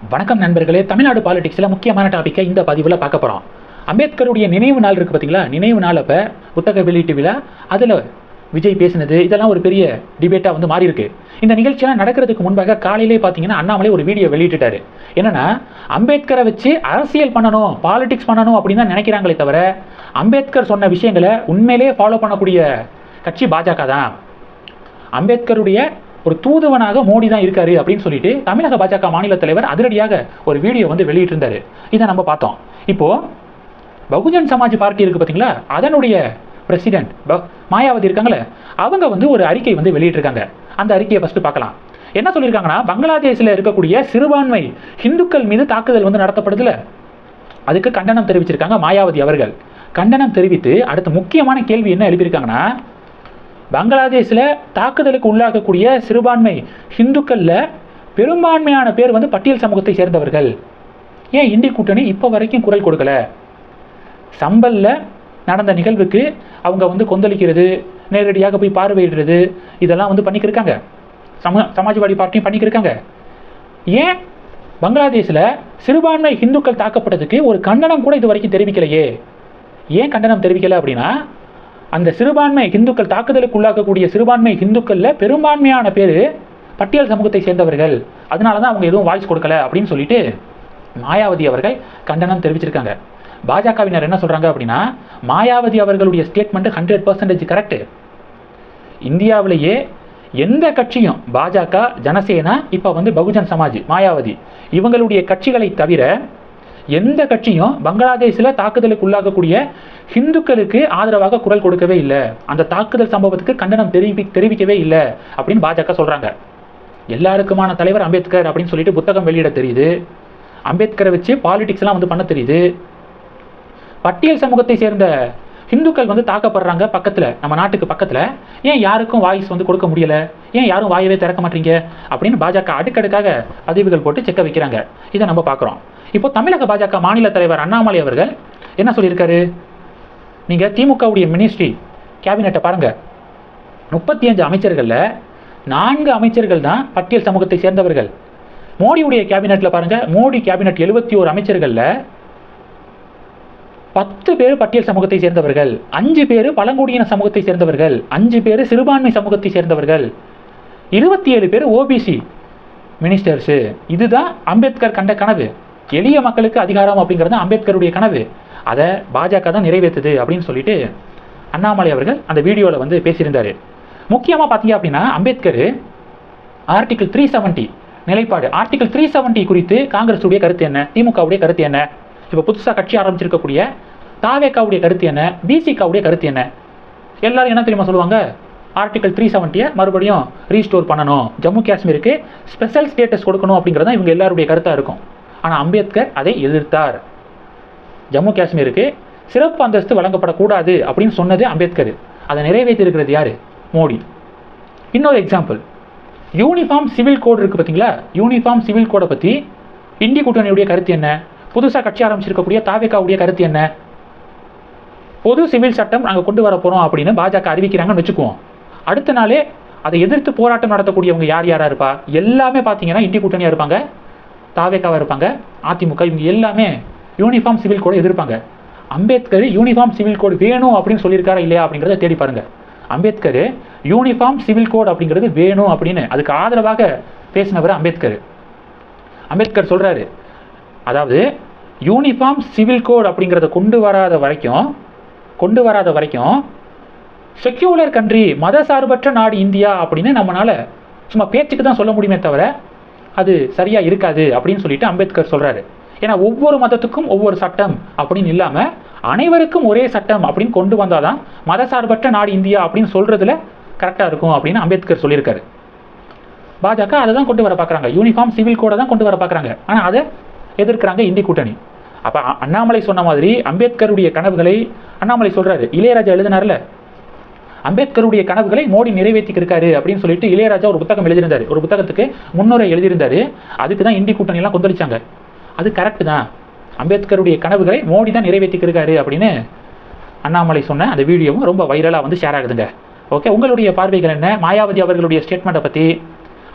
வணக்கம் நண்பர்களே. தமிழ்நாடு பாலிடிக்ஸில் முக்கியமான டாப்பிக்கை இந்த பதிவில் பார்க்க போகிறோம். அம்பேத்கருடைய நினைவு நாள் இருக்குது பார்த்தீங்களா, நினைவு நாள் அப்போ புத்தக வெளியீட்டு விழா, அதில் விஜய் பேசினது இதெல்லாம் ஒரு பெரிய டிபேட்டாக வந்து மாறி இருக்கு. இந்த நிகழ்ச்சியெல்லாம் நடக்கிறதுக்கு முன்பாக காலையிலே பார்த்தீங்கன்னா அண்ணாமலை ஒரு வீடியோ வெளியிட்டுட்டாரு. என்னன்னா, அம்பேத்கரை வச்சு அரசியல் பண்ணணும், பாலிடிக்ஸ் பண்ணணும் அப்படின்னு தான் நினைக்கிறாங்களே தவிர அம்பேத்கர் சொன்ன விஷயங்களை உண்மையிலே ஃபாலோ பண்ணக்கூடிய கட்சி பாஜக தான். அம்பேத்கருடைய ஒரு தூதுவனாக மோடி தான் இருக்காரு அப்படின்னு சொல்லிட்டு தமிழக பாஜக மாநில தலைவர் அதிரடியாக ஒரு வீடியோ வந்து வெளியிட்டிருந்தாரு. இதை நம்ம பார்த்தோம். இப்போ பகுஜன் சமாஜ் பார்ட்டி இருக்கு பார்த்தீங்களா, அதனுடைய பிரசிடென்ட் மாயாவதி இருக்காங்களே, அவங்க வந்து ஒரு அறிக்கை வந்து வெளியிட்டிருக்காங்க. அந்த அறிக்கையை ஃபர்ஸ்ட் பார்க்கலாம். என்ன சொல்லியிருக்காங்கன்னா, பங்களாதேஷில் இருக்கக்கூடிய சிறுபான்மை இந்துக்கள் மீது தாக்குதல் வந்து நடத்தப்படுதுல, அதுக்கு கண்டனம் தெரிவிச்சிருக்காங்க மாயாவதி அவர்கள். கண்டனம் தெரிவித்து அடுத்த முக்கியமான கேள்வி என்ன எழுப்பியிருக்காங்கன்னா, பங்களாதேஷில் தாக்குதலுக்கு உள்ளாகக்கூடிய சிறுபான்மை இந்துக்களில் பெரும்பான்மையான பேர் வந்து பட்டியல் சமூகத்தை சேர்ந்தவர்கள். ஏன் இந்திய கூட்டணி இப்போ வரைக்கும் குரல் கொடுக்கல? சம்பலில் நடந்த நிகழ்வுக்கு அவங்க வந்து கொந்தளிக்கிறது, நேரடியாக போய் பார்வையிடுறது, இதெல்லாம் வந்து பண்ணிக்கிருக்காங்க. சமாஜ்வாடி பார்ட்டியும் பண்ணிக்கிருக்காங்க. ஏன் பங்களாதேஷில் சிறுபான்மை இந்துக்கள் தாக்கப்பட்டதுக்கு ஒரு கண்டனம் கூட இது வரைக்கும் தெரிவிக்கலையே? ஏன் கண்டனம் தெரிவிக்கலை அப்படின்னா, அந்த சிறுபான்மை இந்துக்கள் தாக்குதலுக்கு உள்ளாக்கக்கூடிய சிறுபான்மை இந்துக்களில் பெரும்பான்மையான பேர் பட்டியல் சமூகத்தை சேர்ந்தவர்கள், அதனால தான் அவங்க எதுவும் வாய்ஸ் கொடுக்கல அப்படின்னு சொல்லிட்டு மாயாவதி அவர்கள் கண்டனம் தெரிவிச்சிருக்காங்க. பாஜகவினர் என்ன சொல்கிறாங்க அப்படின்னா, மாயாவதி அவர்களுடைய ஸ்டேட்மெண்ட் 100% கரெக்டு. இந்தியாவிலேயே எந்த கட்சியும் பாஜக, ஜனசேனா, இப்போ வந்து பகுஜன் சமாஜ், மாயாவதி இவங்களுடைய கட்சிகளை தவிர எந்த கட்சியும் பங்களாதேஷில் தாக்குதலுக்கு உள்ளாகக்கூடிய ஹிந்துக்களுக்கு ஆதரவாக குரல் கொடுக்கவே இல்லை, அந்த தாக்குதல் சம்பவத்துக்கு கண்டனம் தெரிவிக்கவே இல்லை அப்படின்னு பாஜக சொல்கிறாங்க. எல்லாருக்குமான தலைவர் அம்பேத்கர் அப்படின்னு சொல்லிட்டு புத்தகம் வெளியிட தெரியுது, அம்பேத்கரை வச்சு பாலிடிக்ஸ்லாம் வந்து பண்ண தெரியுது. பட்டியல் சமூகத்தை சேர்ந்த ஹிந்துக்கள் வந்து தாக்கப்படுறாங்க பக்கத்தில், நம்ம நாட்டுக்கு பக்கத்தில், ஏன் யாருக்கும் வாய்ஸ் வந்து கொடுக்க முடியலை, ஏன் யாரும் வாயவே திறக்க மாட்டீங்க அப்படின்னு பாஜக அடுக்கடுக்காக பதிவுகள் போட்டு செக்க வைக்கிறாங்க. இதை நம்ம பார்க்குறோம். இப்போ தமிழக பாஜக மாநில தலைவர் அண்ணாமலை அவர்கள் என்ன சொல்லியிருக்காரு, நீங்கள் திமுகவுடைய மினிஸ்ட்ரி கேபினெட்டை பாருங்கள், 35 அமைச்சர்களில் 4 அமைச்சர்கள் தான் பட்டியல் சமூகத்தை சேர்ந்தவர்கள். மோடியுடைய கேபினெட்டில் பாருங்கள், மோடி கேபினெட் 71 அமைச்சர்களில் 10 பேர் பட்டியல் சமூகத்தை சேர்ந்தவர்கள், 5 பேர் பழங்குடியின சமூகத்தை சேர்ந்தவர்கள், 5 பேர் சிறுபான்மை சமூகத்தை சேர்ந்தவர்கள், 27 பேர் ஓபிசி மினிஸ்டர்ஸு. இதுதான் அம்பேத்கர் கண்ட கனவு. எளிய மக்களுக்கு அதிகாரம் அப்படிங்கிறது அம்பேத்கருடைய கனவு. அதை பாஜக தான் நிறைவேற்றுது அப்படின்னு சொல்லிட்டு அண்ணாமலை அவர்கள் அந்த வீடியோவில் வந்து பேசியிருந்தார். முக்கியமாக பார்த்தீங்க அப்படின்னா, அம்பேத்கர் ஆர்டிகிள் 370 நிலைப்பாடு, ஆர்டிகிள் 370 குறித்து காங்கிரஸுடைய கருத்து என்ன, திமுகவுடைய கருத்து என்ன, இப்போ புதுசாக கட்சி ஆரம்பிச்சிருக்கக்கூடிய தாவேக்காவுடைய கருத்து என்ன, பிசிகாவுடைய கருத்து என்ன? எல்லாரும் என்ன தெரியுமா சொல்லுவாங்க, ஆர்டிகிள் 370 மறுபடியும் ரீஸ்டோர் பண்ணணும், ஜம்மு காஷ்மீருக்கு ஸ்பெஷல் ஸ்டேட்டஸ் கொடுக்கணும் அப்படிங்கிறது தான் இவங்க எல்லாருடைய கருத்தாக இருக்கும். ஆனால் அம்பேத்கர் அதை எதிர்த்தார். ஜம்மு காஷ்மீருக்கு சிறப்பு அந்தஸ்து வழங்கப்படக்கூடாது அப்படின்னு சொன்னது அம்பேத்கர். அதை நிறைவேற்றிருக்கிறது யார்? மோடி. இன்னொரு எக்ஸாம்பிள், யூனிஃபார்ம் சிவில் கோட் இருக்குது பார்த்தீங்களா, யூனிஃபார்ம் சிவில் கோடை பற்றி இந்திய கூட்டணியுடைய கருத்து என்ன, புதுசாக கட்சி ஆரம்பிச்சிருக்கக்கூடிய தாவேக்காவுடைய கருத்து என்ன? பொது சிவில் சட்டம் நாங்கள் கொண்டு வர போகிறோம் அப்படின்னு பாஜக அறிவிக்கிறாங்கன்னு வச்சுக்குவோம். அடுத்த நாளே அதை எதிர்த்து போராட்டம் நடத்தக்கூடியவங்க யார் யாராக இருப்பா? எல்லாமே பார்த்தீங்கன்னா இந்திய கூட்டணியாக இருப்பாங்க, தாவேக்காவாக இருப்பாங்க, அதிமுக, இவங்க எல்லாமே யூனிஃபார்ம் சிவில் கோடை எதிர்ப்பாங்க. அம்பேத்கர் யூனிஃபார்ம் சிவில் கோடு வேணும் அப்படின்னு சொல்லியிருக்காரா இல்லையா அப்படிங்கிறத தேடி பாருங்க. அம்பேத்கர் யூனிஃபார்ம் சிவில் கோட் அப்படிங்கிறது வேணும் அப்படின்னு அதுக்கு ஆதரவாக பேசினவர் அம்பேத்கர். அம்பேத்கர் சொல்கிறாரு, அதாவது யூனிஃபார்ம் சிவில் கோட் அப்படிங்கிறத கொண்டு வராத வரைக்கும் செக்யூலர் கண்ட்ரி, மத சார்பற்ற நாடு இந்தியா அப்படின்னு நம்மளால் சும்மா பேச்சுக்கு தான் சொல்ல முடியுமே தவிர அது சரியாக இருக்காது அப்படின்னு சொல்லிட்டு அம்பேத்கர் சொல்கிறாரு. ஏன்னா ஒவ்வொரு மதத்துக்கும் ஒவ்வொரு சட்டம் அப்படின்னு இல்லாமல் அனைவருக்கும் ஒரே சட்டம் அப்படின்னு கொண்டு வந்தால் தான் மத சார்பற்ற நாடு இந்தியா அப்படின்னு சொல்கிறதுல கரெக்டாக இருக்கும் அப்படின்னு அம்பேத்கர் சொல்லியிருக்காரு. பாஜக அதை தான் கொண்டு வர பார்க்குறாங்க, யூனிஃபார்ம் சிவில் கோடை தான் கொண்டு வர பார்க்குறாங்க. ஆனால் அதை எதிர்க்கிறாங்க இந்திய கூட்டணி. அப்போ அண்ணாமலை சொன்ன மாதிரி அம்பேத்கருடைய கனவுகளை அண்ணாமலை சொல்கிறாரு. இளையராஜா எழுதினார்ல, அம்பேத்கருடைய கனவுகளை மோடி நிறைவேற்றிக்கிருக்காரு அப்படின்னு சொல்லிட்டு இளையராஜா ஒரு புத்தகம் எழுதியிருந்தார், ஒரு புத்தகத்துக்கு முன்னுரை எழுதியிருந்தார். அதுக்கு தான் இந்திய கூட்டணியெல்லாம் கொந்தளிச்சாங்க. அது கரெக்டு தான், அம்பேத்கருடைய கனவுகளை மோடி தான் நிறைவேற்றிக்கிருக்காரு அப்படின்னு அண்ணாமலை சொன்ன அந்த வீடியோவும் ரொம்ப வைரலாக வந்து ஷேர் ஆகுதுங்க. ஓகே, உங்களுடைய பார்வைகள் என்ன? மாயாவதி அவர்களுடைய ஸ்டேட்மெண்ட்டை பற்றி,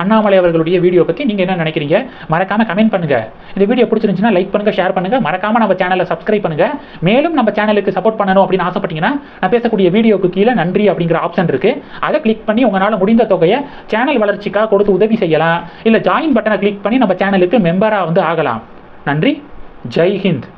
அண்ணாமலை அவர்களுடைய வீடியோ பற்றி நீங்கள் என்ன நினைக்கிறீங்க? மறக்காமல் கமெண்ட் பண்ணுங்கள். இந்த வீடியோ பிடிச்சிருந்துச்சுன்னா லைக் பண்ணுங்கள், ஷேர் பண்ணுங்கள். மறக்காமல் நம்ம சேனலை சப்ஸ்கிரைப் பண்ணுங்கள். மேலும் நம்ம சேனலுக்கு சப்போர்ட் பண்ணணும் அப்படின்னு ஆசைப்பட்டீங்கன்னா நான் பேசக்கூடிய வீடியோக்கு கீழே நன்றி அப்படிங்கிற ஆப்ஷன் இருக்குது. அதை கிளிக் பண்ணி உங்களால் முடிந்த தொகையை சேனல் வளர்ச்சிக்காக கொடுத்து உதவி செய்யலாம். இல்லை ஜாயின் பட்டனை கிளிக் பண்ணி நம்ம சேனலுக்கு மெம்பராக வந்து ஆகலாம். நன்றி. ஜெய் ஹிந்த்.